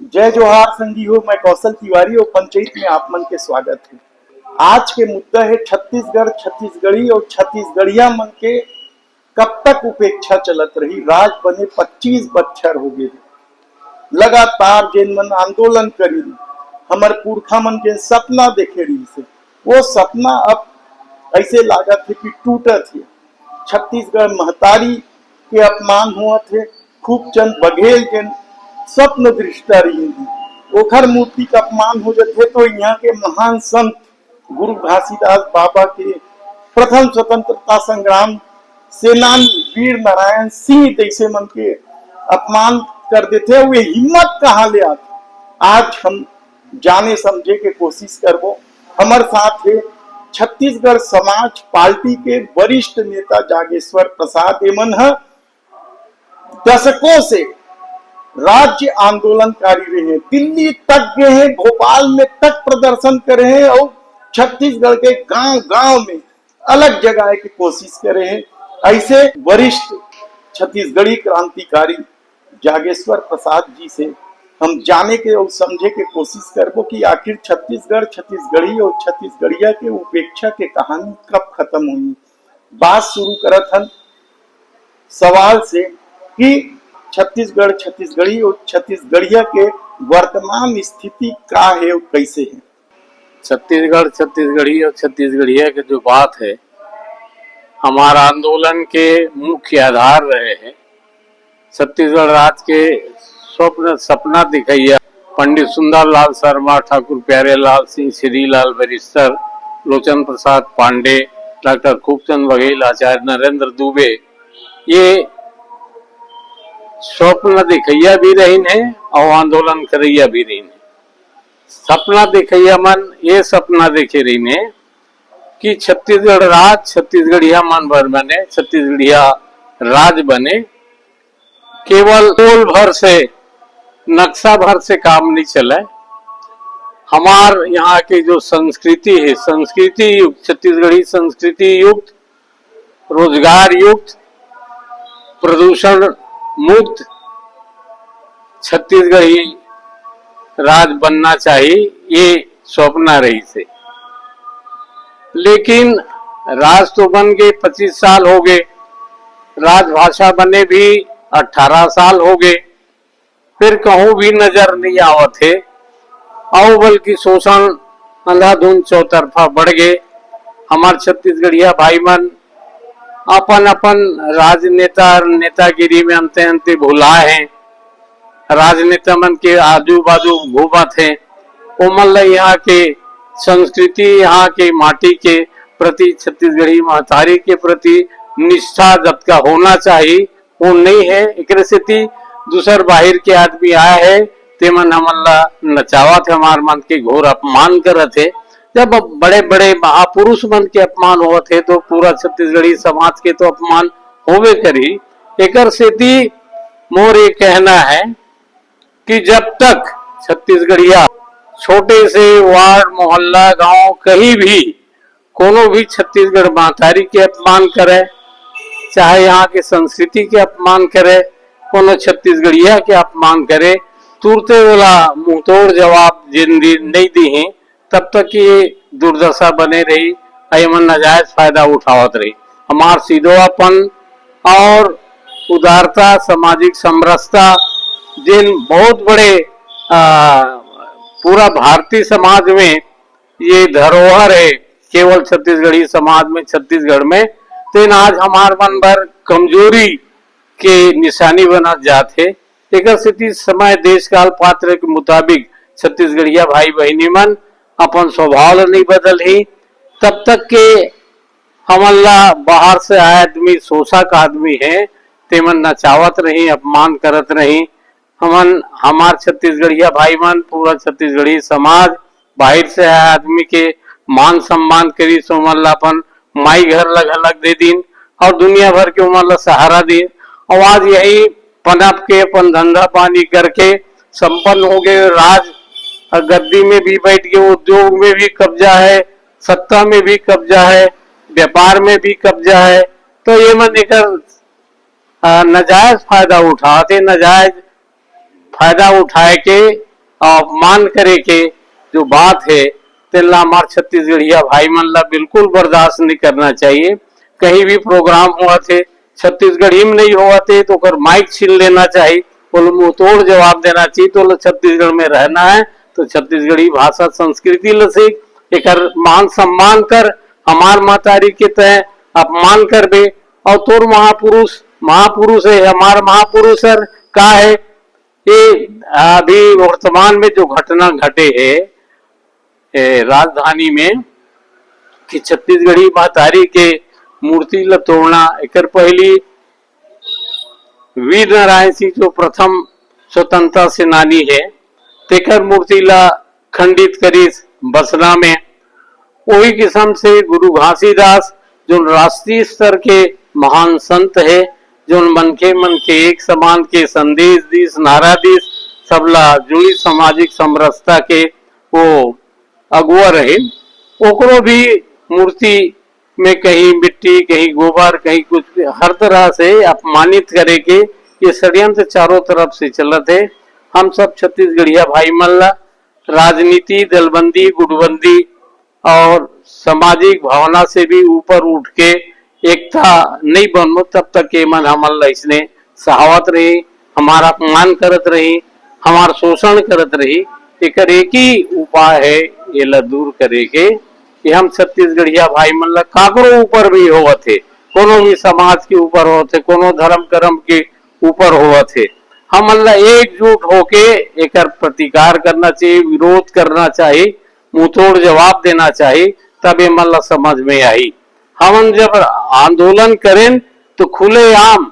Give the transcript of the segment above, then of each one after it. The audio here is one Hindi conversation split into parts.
जय जोहार संगी हो। मैं कौशल तिवारी और पंचायत में आप मन के स्वागत है। आज के मुद्दा है छत्तीसगढ़, छत्तीसगढ़ी और छत्तीसगढ़िया मन के कब तक उपेक्षा चलत रही। राज बने 25 बच्छर हो गए, लगातार जेन मन आंदोलन करी, हमार पुरखा मन के सपना देखे रही से, वो सपना अब ऐसे लागत है कि टूटत है। छत्तीसगढ़ महतारी के अपमान हुआ थे। खूब चंद बघेल के स्वप्न दृष्टा रही, ओखर मूर्ति का अपमान हो जाते तो यहाँ के महान संत गुरु घासीदास बाबा के प्रथम स्वतंत्रता संग्राम सेनानी वीर नारायण सिंह जैसे मन के अपमान कर देते। वे हिम्मत कहाँ ले आते, आज हम जाने समझे के कोशिश करबो। हमारे साथ है छत्तीसगढ़ समाज पार्टी के वरिष्ठ नेता जागेश्वर प्रसाद। एमन दशकों से राज्य आंदोलनकारी रहे हैं, दिल्ली तक गए हैं, भोपाल में तक प्रदर्शन करे हैं और छत्तीसगढ़ के गांव गांव में अलग जगह की कोशिश करे हैं। ऐसे वरिष्ठ छत्तीसगढ़ी क्रांतिकारी जागेश्वर प्रसाद जी से हम जाने के और समझे के कोशिश करबो कि आखिर छत्तीसगढ़, छत्तीसगढ़ी और छत्तीसगढ़िया के उपेक्षा के कहानी कब खत्म हुई। बात शुरू करत हन सवाल से कि छत्तीसगढ़, छत्तीसगढ़ी और छत्तीसगढ़िया के वर्तमान स्थिति का है और कैसे है। छत्तीसगढ़, छत्तीसगढ़ी और छत्तीसगढ़िया की जो बात है, हमारा आंदोलन के मुख्य आधार रहे हैं। छत्तीसगढ़ राज्य के सपना दिखैया पंडित सुंदरलाल शर्मा, ठाकुर प्यारेलाल सिंह, श्रीलाल बैरिस्टर, लोचन प्रसाद पांडे, डॉक्टर खूबचंद बघेल, आचार्य नरेंद्र दुबे, ये स्वप्न दिखैया भी रही है और आंदोलन करैया भी रही है। सपना दिखैया मन ये सपना देखे रही है कि छत्तीसगढ़ राज छत्तीसगढ़िया मन भर बने, छत्तीसगढ़िया राज बने। केवल टोल भर से, नक्शा भर से काम नहीं चला। हमार यहाँ की जो संस्कृति है, संस्कृति युक्त, छत्तीसगढ़ी संस्कृति युक्त, रोजगार युक्त, प्रदूषण मुक्त छत्तीसगढ़ी राज बनना चाहिए, ये स्वप्न रही से। लेकिन राज तो बन गए, 25 साल हो गए, राजभाषा बने भी 18 साल हो गए, फिर कहूं भी नजर नहीं आवत है और बल्कि शोषण अंधाधुंध चौतरफा बढ़ गए। हमारे छत्तीसगढ़िया भाई मन अपन अपन राजनेता नेतागिरी में अंते अंते भुलाए हैं। राजनेता मन के आजू बाजू घूमत है। उमल यहाँ के संस्कृति, यहाँ के माटी के प्रति, छत्तीसगढ़ी महतारी के प्रति निष्ठा जब का होना चाहिए वो नहीं है। एक से दूसर बाहर के आदमी आए है, ते मन हमला नचावत है, हमार मन के घोर अपमान करत है। जब बड़े बड़े महापुरुष मन के अपमान होत है तो पूरा छत्तीसगढ़ी समाज के तो अपमान होवे करी। एकर सेती मोर ये कहना है कि जब तक छत्तीसगढ़िया छोटे से वार्ड, मोहल्ला, गांव कहीं भी कोनो भी छत्तीसगढ़ महतारी के अपमान करे, चाहे यहाँ के संस्कृति के अपमान करे, कोनो छत्तीसगढ़िया के अपमान करे, तुरते वाला मुंहतोड़ जवाब जिंदगी नहीं दी है, तब तक ये दुर्दशा बने रही, मन नाजायज फायदा उठावत रही। हमार सीधोआपन और उदारता, सामाजिक समरसता, जिन बहुत बड़े पूरा भारतीय समाज में ये धरोहर है, केवल छत्तीसगढ़ी समाज में, छत्तीसगढ़ में, तेन आज हमार मन भर कमजोरी के निशानी बना जाते। एक स्थिति समय देश काल पात्र के मुताबिक छत्तीसगढ़िया भाई बहनी मन अपन स्वभाव नहीं बदल ही, तब तक के हमला बाहर से आए आदमी, शोषक आदमी है, तेमन नचावत रही, अपमान करत रही। हमार छत्तीसगढ़िया भाई मन, पूरा छत्तीसगढ़ी समाज बाहर से आए आदमी के मान सम्मान करी, सोमन अपन माई घर लग दे दिन और दुनिया भर के उमर ला सहारा दी। और आज यही पनप के अपन धंधा पानी करके संपन्न हो गए, राज गद्दी में भी बैठ गए, उद्योग में भी कब्जा है, सत्ता में भी कब्जा है, व्यापार में भी कब्जा है। तो ये मन एकर नाजायज फायदा उठाते, नाजायज फायदा उठाए के अपमान करे के जो बात है तेला हमार छत्तीसगढ़िया भाई मन ला बिल्कुल बर्दाश्त नहीं करना चाहिए। कहीं भी प्रोग्राम हुआ थे छत्तीसगढ़ी में नहीं हुआ थे तो कर माइक छीन लेना चाहिए, बोलो मुंह तोड़ जवाब देना चाहिए। तो छत्तीसगढ़ में रहना है तो छत्तीसगढ़ी भाषा संस्कृति ल सीख, एक मान सम्मान कर, हमार मातारी के तय अपमान कर बे। और तोर महापुरुष महापुरुष है, हमार महापुरुष सर का है ये अभी वर्तमान में जो घटना घटे है राजधानी में कि छत्तीसगढ़ी महतारी के मूर्ति ल तोड़ना। एक पहली वीर नारायण सिंह जो प्रथम स्वतंत्रता सेनानी है तेकर मूर्ति ला खंडित करीस बसना में। वही किस्म से गुरु घासीदास जो राष्ट्रीय स्तर के महान संत है, जो मन के एक समान के संदेश दीस नारा दीस सबला जुड़ी सामाजिक समरसता के वो अगुआ रहे। ओकरो भी मूर्ति में कहीं मिट्टी कहीं गोबर कहीं कुछ हर तरह से अपमानित करे के ये षड्यंत्र चारों तरफ से चलत है। हम सब छत्तीसगढ़िया भाई मल्ला राजनीति दलबंदी गुटबंदी और सामाजिक भावना से भी ऊपर उठ के एकता नहीं बनो तब तक के मन हमल इसने सहावत रही, हमारा अपमान करत रही, हमार शोषण करत रही। एक ही उपाय है ये ला दूर करे के कि हम छत्तीसगढ़िया भाई मन ला काकरो ऊपर भी होवत है, कोनो भी समाज के ऊपर होवत है, कोनो धर्म कर्म के ऊपर होवत है, हम ला एकजुट होके एक प्रतिकार करना चाहिए, विरोध करना चाहिए, मुंह तोड़ जवाब देना चाहिए, तब ये मन ला समझ में आई। हम जब आंदोलन करें तो खुलेआम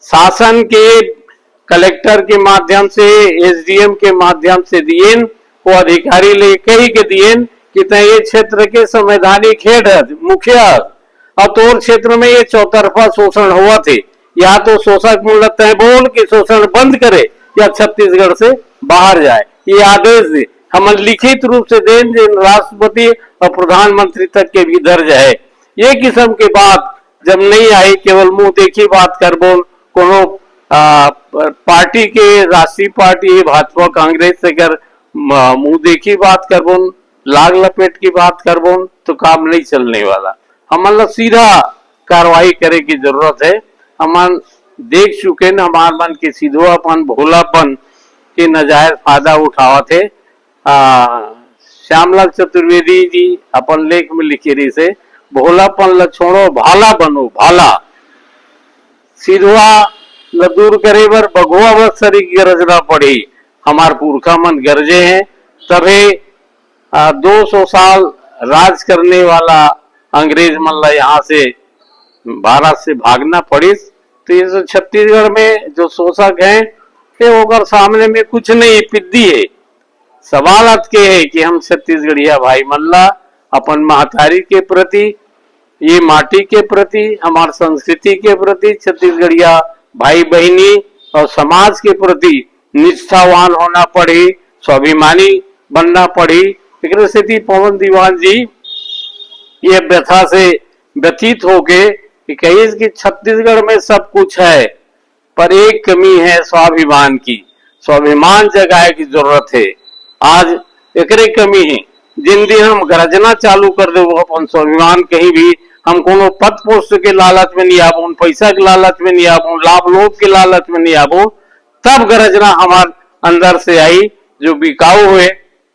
शासन के कलेक्टर के माध्यम से एसडीएम के माध्यम से दिए, वो अधिकारी ले कही के दिए कि ये क्षेत्र के संवैधानिक हेड है मुखिया और तोर क्षेत्र में ये चौतरफा शोषण हुआ थे, या तो शोषक मुल्लत है बोल कि शोषण बंद करे या छत्तीसगढ़ से बाहर जाए, ये आदेश दे। हम लिखित रूप से दें राष्ट्रपति और प्रधानमंत्री तक के भी दर्ज है। ये किस्म के बात जब नहीं आई, केवल मुंह देखी बात कर बोल कोनो पार्टी के राष्ट्रीय पार्टी भाजपा कांग्रेस से कर मुंह देखी बात कर बोल लाग लपेट की बात कर बोल तो काम नहीं चलने वाला। हम सीधा कार्रवाई करे की जरूरत है। हम देख चुके न हमार मन के सीधोपन भोलापन के नजायज फायदा उठावा थे। श्यामलाल चतुर्वेदी जी अपन लेख में लिखे रही से भोलापन ल छोड़ो भाला बनो भाला, सीधवा ल दूर करे बर बगुआ बत्सरी की गरजना पड़ी। हमार पुरखा मन गरजे हैं तभी 200 साल राज करने वाला अंग्रेज मन ला यहाँ से भारत से भागना पड़ी। तो ये छत्तीसगढ़ में जो शोषक हैं ये होकर सामने में कुछ नहीं पिद्दी है। सवाल के है कि हम छत्तीसगढ़िया भाई मल्ला अपन महतारी के प्रति, ये माटी के प्रति, हमार संस्कृति के प्रति, छत्तीसगढ़िया भाई बहनी और समाज के प्रति निष्ठावान होना पड़े, स्वाभिमानी बनना पड़े। एक स्थिति पवन दीवान जी ये व्यथा से व्यतीत होके कही कि छत्तीसगढ़ में सब कुछ है पर एक कमी है स्वाभिमान की, स्वाभिमान जगाए की जरूरत है। आज एकरे कमी है। जिन दिन हम गरजना चालू कर दे अपन स्वाभिमान कहीं भी हम कोनो पद पोस्ट के लालच में नहीं आबो, पैसा के लालच में नहीं आबो, लाभ लोभ के लालच में नहीं आबो, तब गरजना हमार अंदर से आई। जो बिकाऊ हुए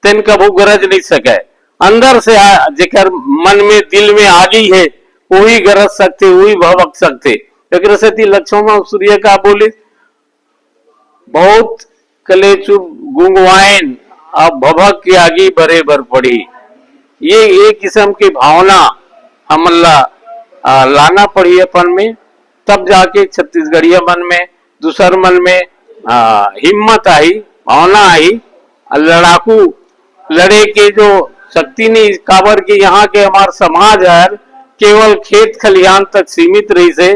तेन कबू गरज नहीं सके, अंदर से जेकर मन में दिल में आगी है वही गरज सकते, वही भवक सकते। एक लक्ष्मण सूर्य का बोली बहुत कले चुप गुंगवाइन अब भभक की आगी बरे बर पड़ी। ये एक किस्म की भावना हमला लाना पड़ी अपन में, तब जाके छत्तीसगढ़िया मन में दूसर मन में हिम्मत आई, भावना आई। लड़ाकू लड़े के जो शक्ति नहीं काबर की यहाँ के हमार समाज है केवल खेत खलिहान तक सीमित रही से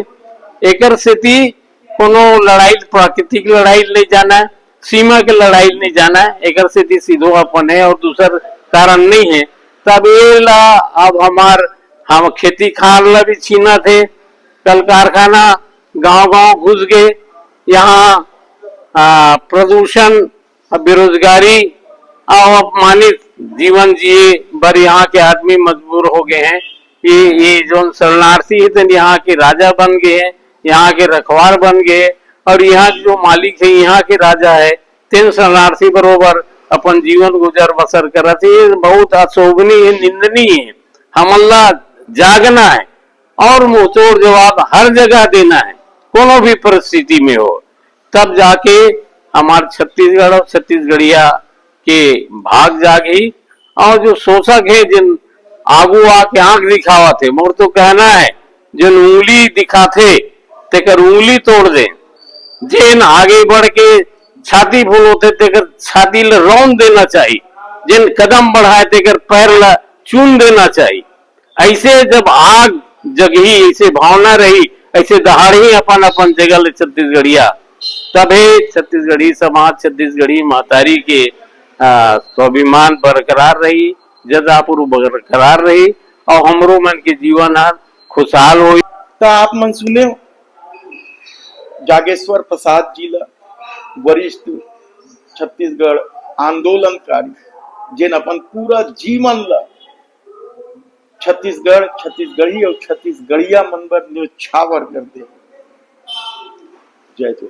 एकर सेती कोनो लड़ाई प्राकृतिक लड़ाई नहीं जाना है, सीमा के लड़ाई नहीं जाना है, एकर सेती सीधो अपन है और दूसर कारण नहीं है। तब ये ला अब हम खेती खार ला भी छीना थे, कल कारखाना गांव-गांव घुस गए। यहाँ प्रदूषण बेरोजगारी और अपमानित जीवन जिए बर यहाँ के आदमी मजबूर हो गए हैं। ये जो शरणार्थी है तो यहाँ के राजा बन गए हैं, यहाँ के रखवार बन गए, और यहाँ के जो मालिक है यहाँ के राजा है, तीन शरणार्थी बरोबर अपन जीवन गुजर बसर करते। ये बहुत अशोभनीय निंदनीय है। हमला जागना है और मुंहतोड़ जवाब हर जगह देना है, कोनो भी परिस्थिति में हो, तब जाके हमारे छत्तीसगढ़ और छत्तीसगढ़िया के भाग जागी। और जो शोषक है जिन आगू आके आंख दिखावा थे, मोर तो कहना है जिन उंगली दिखाते तेकर उंगली तोड़ दे, जिन आगे बढ़ के छाती फूलोते तेकर छाती ल रौंद देना चाहिए, जिन कदम बढ़ाए तेकर पैर ल चून देना चाहिए। ऐसे जब आग जगही, ऐसे भावना रही, ऐसे दहाड़ी अपन अपन जगह ले छत्तीसगढ़िया, तभी छत्तीसगढ़ी समाज, छत्तीसगढ़ी महतारी के स्वाभिमान बरकरार रही, जदापुर बरकरार रही, और हमरो मन के जीवन खुशहाल हो। तो आप मन सुने जागेश्वर प्रसाद जी ला, वरिष्ठ छत्तीसगढ़ आंदोलनकारी, जिन अपन पूरा जीवन ला छत्तीसगढ़, छत्तीसगढ़ी और छत्तीसगढ़िया मन बर न्योछावर कर दे। जय जय।